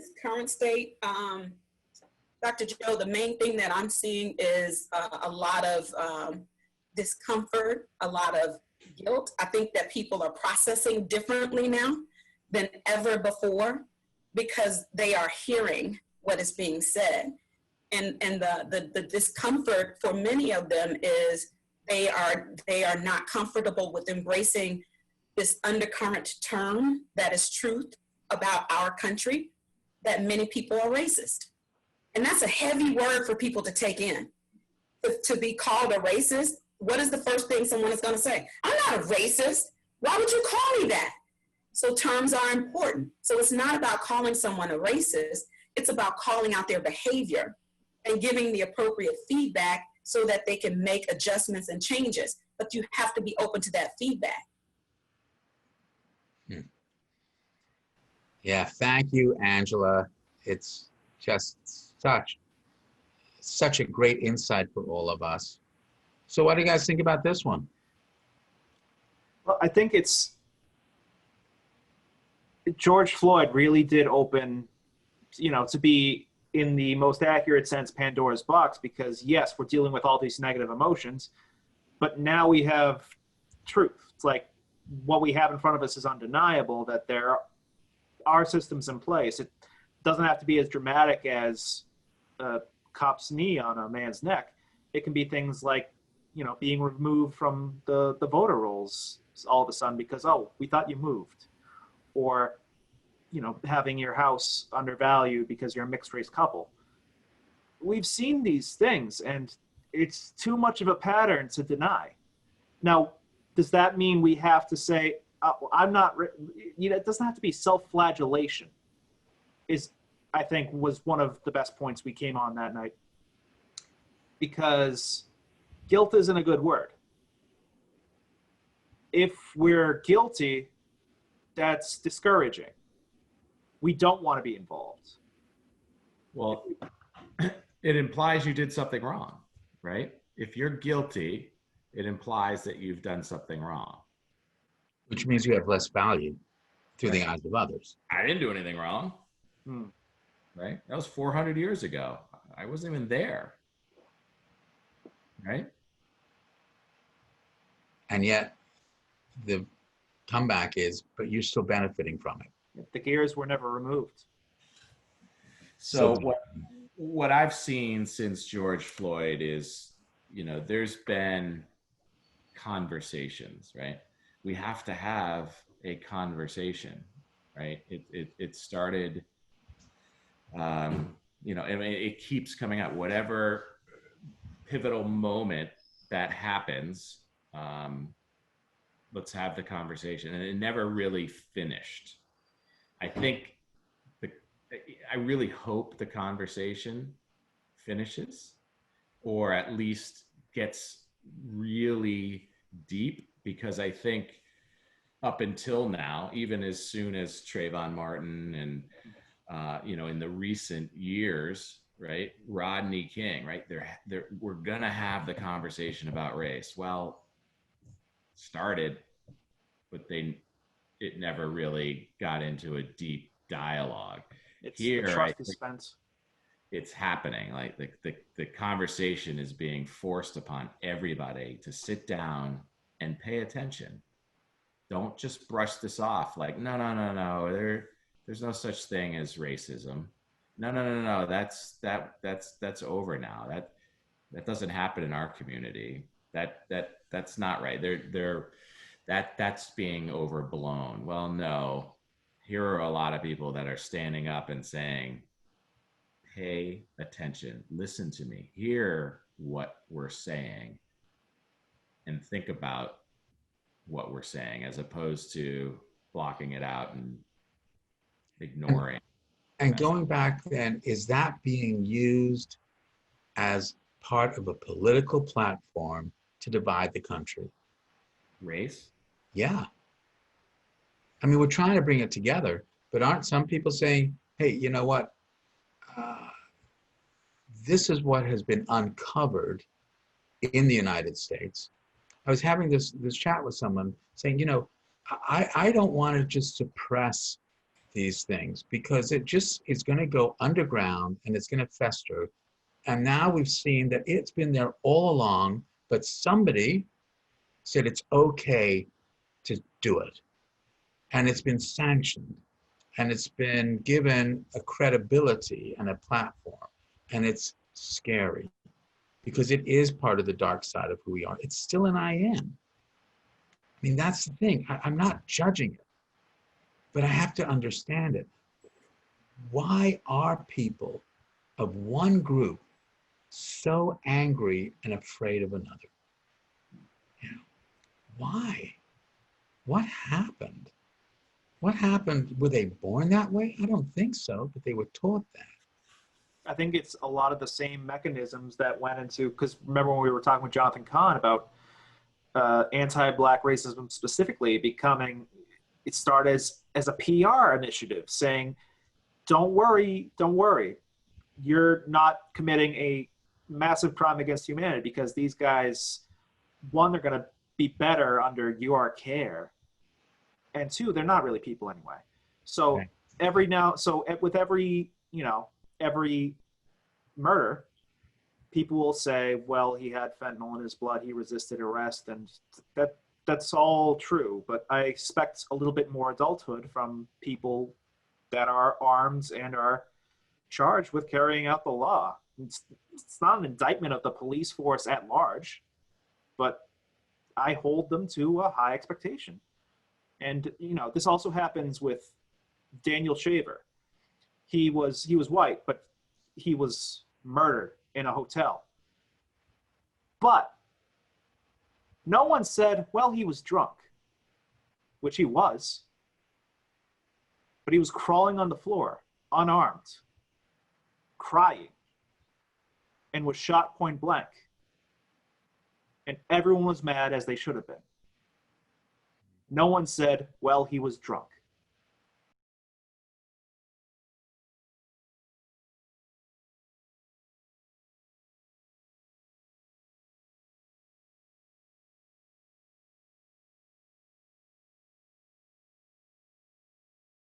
this current state, Dr. Joe, the main thing that I'm seeing is a lot of discomfort, a lot of guilt. I think that people are processing differently now than ever before because they are hearing what is being said. And the discomfort for many of them is they are not comfortable with embracing this undercurrent term that is truth about our country, that many people are racist. And that's a heavy word for people to take in. To be called a racist, what is the first thing someone is going to say? I'm not a racist. Why would you call me that? So terms are important. So it's not about calling someone a racist. It's about calling out their behavior and giving the appropriate feedback so that they can make adjustments and changes. But you have to be open to that feedback. Yeah, thank you, Angela. It's just such a great insight for all of us. So what do you guys think about this one? Well, I think George Floyd really did open, to be in the most accurate sense, Pandora's box, because yes, we're dealing with all these negative emotions, but now we have truth. It's like what we have in front of us is undeniable, that there are systems in place. It doesn't have to be as dramatic as a cop's knee on a man's neck. It can be things like, being removed from the voter rolls all of a sudden because, oh, we thought you moved. Or, having your house undervalued because you're a mixed race couple. We've seen these things and it's too much of a pattern to deny. Now, does that mean we have to say, I'm not, it doesn't have to be self-flagellation, I think was one of the best points we came on that night. Because guilt isn't a good word. If we're guilty, that's discouraging. We don't want to be involved. Well, it implies you did something wrong, right? If you're guilty, it implies that you've done something wrong. Which means you have less value through the eyes of others. I didn't do anything wrong, right? That was 400 years ago. I wasn't even there, right? And yet the comeback is, but you're still benefiting from it. The gears were never removed. So what I've seen since George Floyd is, there's been conversations, right? We have to have a conversation, right? It started, it keeps coming up. Whatever pivotal moment that happens, let's have the conversation. And it never really finished. I really hope the conversation finishes, or at least gets really deep, because I think up until now, even as soon as Trayvon Martin and, in the recent years, right, Rodney King, right, we're going to have the conversation about race. Well, started, but it never really got into a deep dialogue. It's here, trust dispense. It's happening. Like the conversation is being forced upon everybody to sit down and pay attention. Don't just brush this off like, no. There's no such thing as racism. No. That's over now. That doesn't happen in our community. That's not right. That's being overblown. Well, no. Here are a lot of people that are standing up and saying, pay attention, listen to me, hear what we're saying, and think about what we're saying, as opposed to blocking it out and ignoring. And going back then, is that being used as part of a political platform to divide the country? Race? Yeah. I mean, we're trying to bring it together, but aren't some people saying, hey, you know what? This is what has been uncovered in the United States. I was having this chat with someone saying, I don't want to just suppress these things because it just is going to go underground and it's going to fester. And now we've seen that it's been there all along, but somebody said it's okay to do it. And it's been sanctioned. And it's been given a credibility and a platform. And it's scary because it is part of the dark side of who we are. It's still an I am. I mean, that's the thing. I'm not judging it, but I have to understand it. Why are people of one group so angry and afraid of another? You know, why? What happened? What happened? Were they born that way? I don't think so, but they were taught that. I think it's a lot of the same mechanisms that went into, because remember when we were talking with Jonathan Kahn about anti-Black racism specifically becoming, it started as a PR initiative saying, don't worry, you're not committing a massive crime against humanity because these guys, one, they're going to be better under your care, and two, they're not really people anyway. So right. with every, every murder, people will say, well, he had fentanyl in his blood, he resisted arrest, and that's all true. But I expect a little bit more adulthood from people that are armed and are charged with carrying out the law. It's not an indictment of the police force at large, but I hold them to a high expectation. And, this also happens with Daniel Shaver. He was white, but he was murdered in a hotel. But no one said, well, he was drunk, which he was. But he was crawling on the floor, unarmed, crying, and was shot point blank. And everyone was mad, as they should have been. No one said, well, he was drunk.